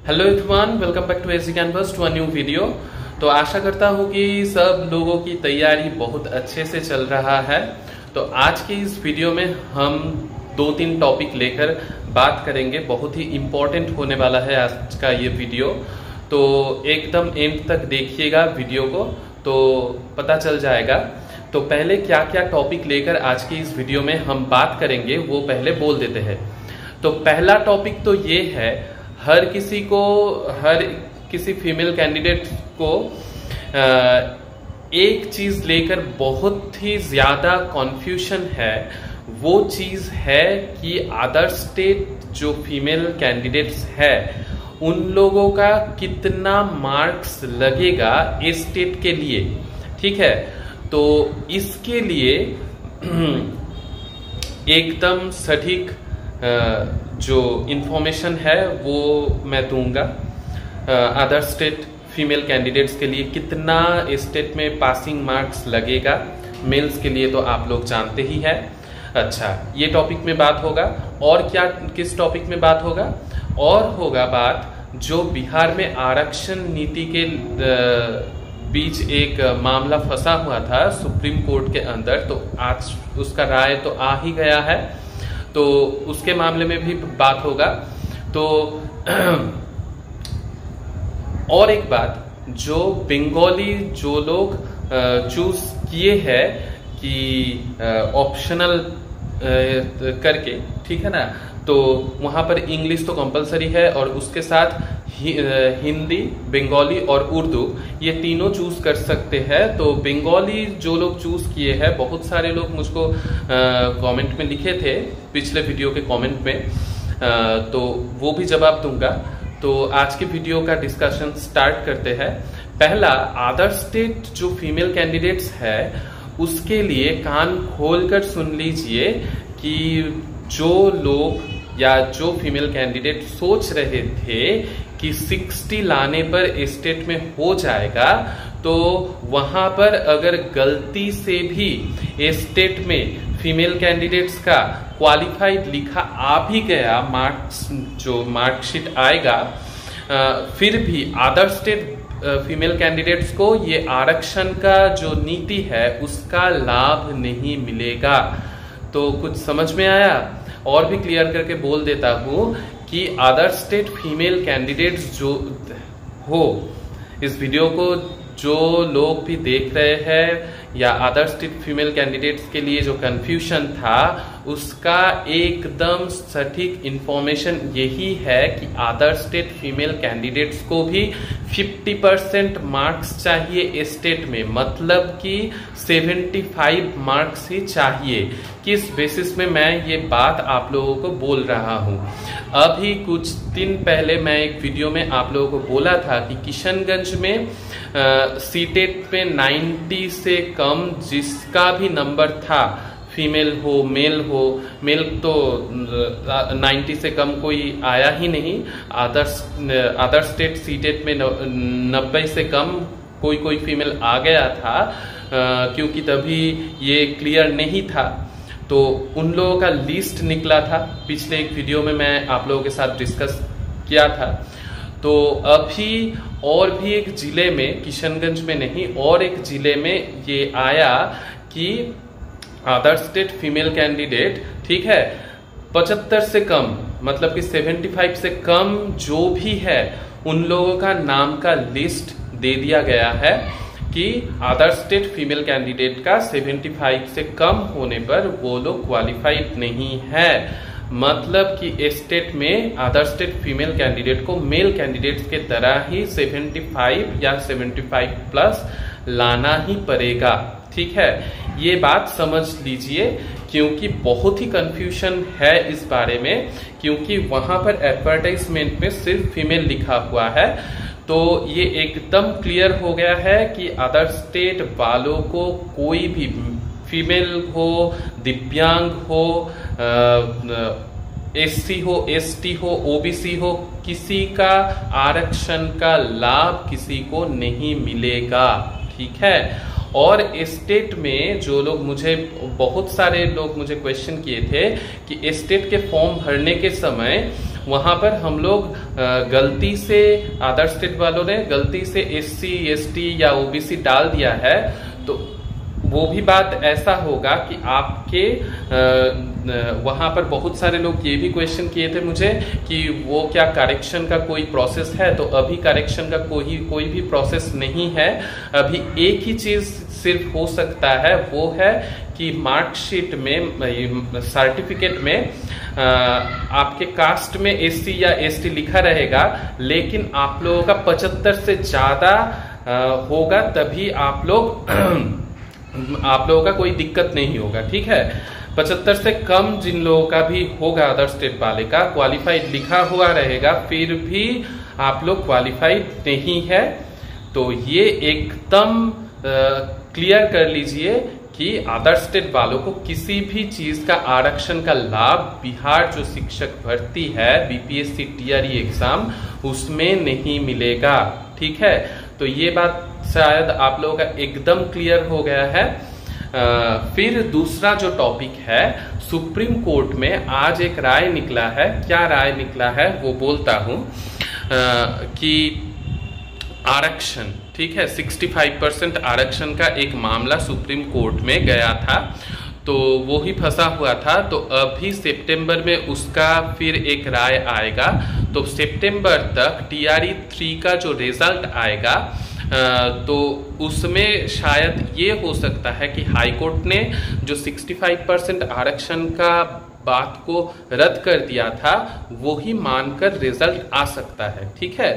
Hello everyone, welcome back to AC canvas to a new video. तो आशा करता हूँ कि सब लोगों की तैयारी बहुत अच्छे से चल रहा है। तो आज की इस वीडियो में हम 2-3 टॉपिक लेकर बात करेंगे। बहुत ही इम्पोर्टेंट होने वाला है आज का ये वीडियो, तो एकदम एंड तक देखिएगा वीडियो को तो पता चल जाएगा। तो पहले क्या क्या टॉपिक लेकर आज की इस वीडियो में हम बात करेंगे वो पहले बोल देते हैं। तो पहला टॉपिक तो ये है, हर किसी फीमेल कैंडिडेट को एक चीज लेकर बहुत ही ज्यादा कंफ्यूजन है। वो चीज है कि अदर स्टेट जो फीमेल कैंडिडेट्स है उन लोगों का कितना मार्क्स लगेगा इस स्टेट के लिए, ठीक है। तो इसके लिए एकदम सटीक जो इंफॉर्मेशन है वो मैं दूंगा। अदर स्टेट फीमेल कैंडिडेट्स के लिए कितना स्टेट में पासिंग मार्क्स लगेगा, मेल्स के लिए तो आप लोग जानते ही हैं। अच्छा, ये टॉपिक में बात होगा। और क्या किस टॉपिक में बात होगा? और होगा बात जो बिहार में आरक्षण नीति के बीच एक मामला फंसा हुआ था सुप्रीम कोर्ट के अंदर, तो आज उसका राय तो आ ही गया है, तो उसके मामले में भी बात होगा। तो और एक बात, जो बंगाली जो लोग चूज किए हैं कि ऑप्शनल करके, ठीक है ना, तो वहां पर इंग्लिश तो कंपलसरी है और उसके साथ हिंदी, बंगाली और उर्दू ये तीनों चूज कर सकते हैं। तो बंगाली जो लोग चूज किए हैं, बहुत सारे लोग मुझको कमेंट में लिखे थे पिछले वीडियो के कमेंट में, तो वो भी जवाब दूंगा। तो आज की वीडियो का डिस्कशन स्टार्ट करते हैं। पहला, अदर स्टेट जो फीमेल कैंडिडेट्स है उसके लिए कान खोलकर सुन लीजिए कि जो लोग या जो फीमेल कैंडिडेट सोच रहे थे कि 60 लाने पर स्टेट में हो जाएगा, तो वहां पर अगर गलती से भी स्टेट में फीमेल कैंडिडेट्स का क्वालिफाइड लिखा आ भी गया, मार्क्स जो मार्कशीट आएगा, फिर भी अदर स्टेट फीमेल कैंडिडेट्स को ये आरक्षण का जो नीति है उसका लाभ नहीं मिलेगा। तो कुछ समझ में आया? और भी क्लियर करके बोल देता हूं कि अदर स्टेट फीमेल कैंडिडेट्स जो हो, इस वीडियो को जो लोग भी देख रहे हैं या अदर स्टेट फीमेल कैंडिडेट्स के लिए जो कंफ्यूजन था उसका एकदम सटीक इंफॉर्मेशन यही है कि अदर स्टेट फीमेल कैंडिडेट्स को भी 50% मार्क्स चाहिए स्टेट में, मतलब कि 75 मार्क्स ही चाहिए। किस बेसिस में मैं ये बात आप लोगों को बोल रहा हूँ? अभी कुछ दिन पहले मैं एक वीडियो में आप लोगों को बोला था कि किशनगंज में सीटेट में 90 से कम जिसका भी नंबर था, फीमेल हो मेल तो 90 से कम कोई आया ही नहीं। अदर स्टेट सीटेट में 90 से कम कोई फीमेल आ गया था, क्योंकि तभी ये क्लियर नहीं था। तो उन लोगों का लिस्ट निकला था, पिछले एक वीडियो में मैं आप लोगों के साथ डिस्कस किया था। तो अभी और भी एक जिले में, किशनगंज में नहीं, और एक जिले में ये आया कि अदर स्टेट फीमेल कैंडिडेट, ठीक है, 75 से कम, मतलब कि 75 से कम जो भी है उन लोगों का नाम का लिस्ट दे दिया गया है कि अदर स्टेट फीमेल कैंडिडेट का 75 से कम होने पर वो लोग क्वालिफाइड नहीं है। मतलब कि स्टेट में अदर स्टेट फीमेल कैंडिडेट को मेल कैंडिडेट्स के तरह ही 75 या 75 प्लस लाना ही पड़ेगा, ठीक है। ये बात समझ लीजिए, क्योंकि बहुत ही कंफ्यूजन है इस बारे में, क्योंकि वहां पर एडवर्टाइजमेंट में सिर्फ फीमेल लिखा हुआ है। तो ये एकदम क्लियर हो गया है कि अदर स्टेट वालों को कोई भी फीमेल हो, दिव्यांग हो, एससी हो, एसटी हो, ओबीसी हो, किसी का आरक्षण का लाभ किसी को नहीं मिलेगा, ठीक है। और स्टेट में जो लोग बहुत सारे लोग मुझे क्वेश्चन किए थे कि स्टेट के फॉर्म भरने के समय वहां पर हम लोग गलती से अदर स्टेट वालों ने गलती से SC ST या OBC डाल दिया है, तो वो भी बात ऐसा होगा कि आपके वहां पर बहुत सारे लोग ये भी क्वेश्चन किए थे मुझे कि वो क्या करेक्शन का कोई प्रोसेस है, तो अभी करेक्शन का कोई भी प्रोसेस नहीं है। अभी एक ही चीज सिर्फ हो सकता है, वो है कि मार्कशीट में, सर्टिफिकेट में आपके कास्ट में SC या ST लिखा रहेगा, लेकिन आप लोगों का 75 से ज्यादा होगा, तभी आप लोगों का कोई दिक्कत नहीं होगा, ठीक है। 75 से कम जिन लोगों का भी होगा अदर स्टेट वाले का, क्वालिफाइड लिखा हुआ रहेगा, फिर भी आप लोग क्वालिफाइड नहीं है। तो ये एकदम क्लियर कर लीजिए कि अदर स्टेट वालों को किसी भी चीज का आरक्षण का लाभ बिहार जो शिक्षक भर्ती है BPSC TRE एग्जाम, उसमें नहीं मिलेगा, ठीक है। तो ये बात शायद आप लोगों का एकदम क्लियर हो गया है। फिर दूसरा जो टॉपिक है, सुप्रीम कोर्ट में आज एक राय निकला है। क्या राय निकला है वो बोलता हूं कि आरक्षण, ठीक है, 65% आरक्षण का एक मामला सुप्रीम कोर्ट में गया था, तो वो ही फंसा हुआ था। तो अभी सितंबर में उसका फिर एक राय आएगा। तो सितंबर तक TRE 3 का जो रिजल्ट आएगा, तो उसमें शायद ये हो सकता है कि हाई कोर्ट ने जो 65% आरक्षण का बात को रद्द कर दिया था, वो ही मानकर रिजल्ट आ सकता है, ठीक है।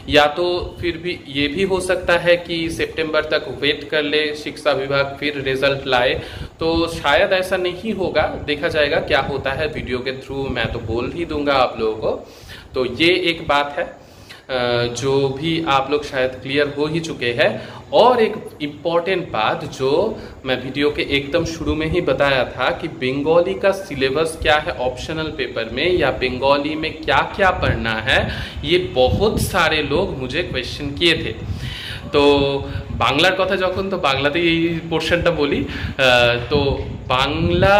या तो फिर भी ये भी हो सकता है कि सितंबर तक वेट कर ले शिक्षा विभाग, फिर रिजल्ट लाए। तो शायद ऐसा नहीं होगा, देखा जाएगा क्या होता है। वीडियो के थ्रू मैं तो बोल ही दूंगा आप लोगों को। तो ये एक बात है जो भी आप लोग शायद क्लियर हो ही चुके हैं। और एक इम्पॉर्टेंट बात जो मैं वीडियो के एकदम शुरू में ही बताया था कि बंगाली का सिलेबस क्या है ऑप्शनल पेपर में, या बंगाली में क्या क्या पढ़ना है, ये बहुत सारे लोग मुझे क्वेश्चन किए थे। तो বাংলার কথা যখন, তো বাংলাতেই এই পোর্শনটা বলি। তো বাংলা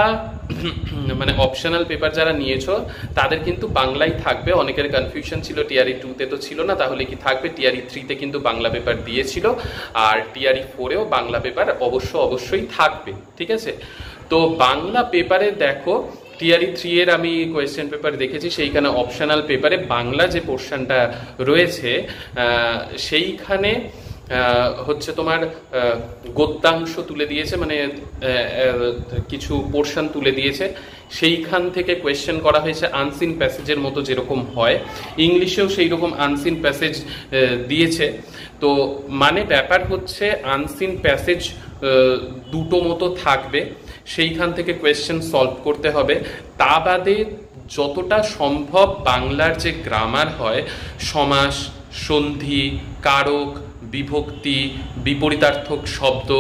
মানে অপশনাল পেপার যারা নিয়েছো তাদের কিন্তু বাংলাই থাকবে। অনেকের কনফিউশন ছিল, TRE 2-তে তো ছিল না, তাহলে কি থাকবে? TRE 3-তে কিন্তু বাংলা পেপার দিয়েছিল, আর TRE 4-এও বাংলা পেপার অবশ্যই থাকবে, ঠিক আছে। তো বাংলা পেপারে দেখো, TRE 3 এর আমি কোয়েশ্চেন পেপার দেখেছি, সেইখানে অপশনাল পেপারে বাংলা যে পোর্শনটা রয়েছে সেইখানে হচ্ছে তোমার গদ্যাংশ তুলে দিয়েছে, মানে কিছু পোর্শন তুলে দিয়েছে, সেইখান থেকে কোয়েশ্চেন করা হয়েছে আনসিন প্যাসেজের মতো যেরকম হয়। ইংলিশেও সেই রকম আনসিন প্যাসেজ দিয়েছে। তো মানে ব্যাপার হচ্ছে আনসিন প্যাসেজ দুটো মতো থাকবে, সেইখান থেকে কোয়েশ্চেন সলভ করতে হবে। তা বাদে যতটা সম্ভব বাংলার যে গ্রামার হয়, সমাস, সন্ধি, কারক, বিভক্তি, বিপরীতার্থক শব্দ,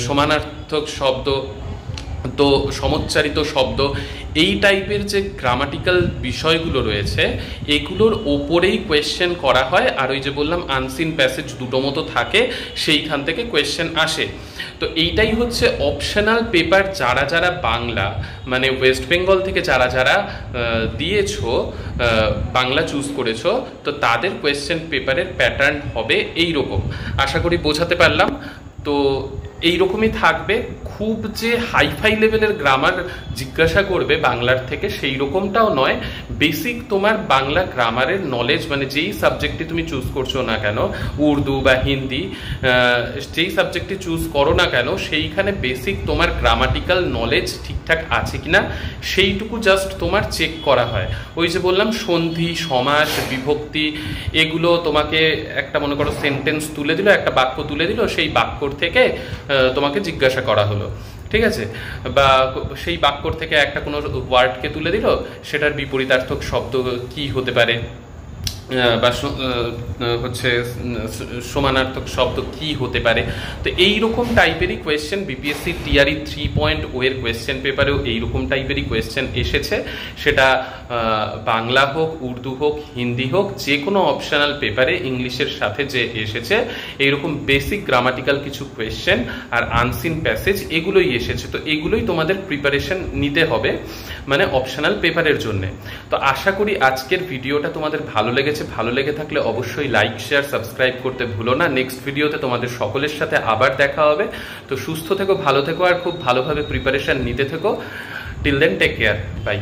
সমানার্থক শব্দ, তো সমচ্চারিত শব্দ, এই টাইপের যে গ্রামাটিক্যাল বিষয়গুলো রয়েছে এগুলোর ওপরেই কোয়েশ্চেন করা হয়। আর ওই যে বললাম আনসিন প্যাসেজ দুটো মতো থাকে, সেইখান থেকে কোয়েশ্চেন আসে। তো এইটাই হচ্ছে অপশনাল পেপার। যারা যারা বাংলা মানে ওয়েস্ট বেঙ্গল থেকে যারা যারা দিয়েছো, বাংলা চুজ করেছো, তো তাদের কোয়েশ্চেন পেপারের প্যাটার্ন হবে এই রকম। আশা করি বোঝাতে পারলাম। তো এইরকমই থাকবে। খুব যে হাইফাই লেভেলের গ্রামার জিজ্ঞাসা করবে বাংলার থেকে সেই রকমটাও নয়। বেসিক তোমার বাংলা গ্রামারের নলেজ, মানে যেই সাবজেক্টে তুমি চুজ করছো না কেন, উর্দু বা হিন্দি, যেই সাবজেক্টে চুজ করো না কেন, সেইখানে বেসিক তোমার গ্রামাটিক্যাল নলেজ ঠিকঠাক আছে কিনা সেইটুকু জাস্ট তোমার চেক করা হয়। ওই যে বললাম সন্ধি, সমাস, বিভক্তি, এগুলো তোমাকে একটা মনে করো সেন্টেন্স তুলে দিল, একটা বাক্য তুলে দিল, সেই বাক্যর থেকে তোমাকে জিজ্ঞাসা করা হলো, ঠিক আছে। বা সেই বাক্যর থেকে একটা কোনো ওয়ার্ডকে তুলে দিল, সেটার বিপরীতার্থক শব্দ কি হতে পারে, বা হচ্ছে সমানার্থক শব্দ কি হতে পারে। তো এইরকম টাইপেরই কোয়েশ্চেন বিপিএসসি টিআরই 3.0 এর কোয়েশ্চেন পেপারেও এইরকম টাইপেরই কোয়েশ্চেন এসেছে। সেটা বাংলা হোক, উর্দু হোক, হিন্দি হোক, যে কোনো অপশনাল পেপারে ইংলিশের সাথে যে এসেছে এইরকম বেসিক গ্রামাটিক্যাল কিছু কোয়েশ্চেন আর আনসিন প্যাসেজ এগুলোই এসেছে। তো এগুলোই তোমাদের প্রিপারেশন নিতে হবে মানে অপশনাল পেপারের জন্য। তো আশা করি আজকের ভিডিওটা তোমাদের ভালো লেগেছে। ভালো লেগে থাকলে অবশ্যই লাইক, শেয়ার, সাবস্ক্রাইব করতে ভুলো না। নেক্সট ভিডিওতে তোমাদের সকলের সাথে আবার দেখা হবে। তো সুস্থ থেকো, ভালো থেকো আর খুব ভালোভাবে প্রিপারেশন নিতে থেকো। Till then take care, by.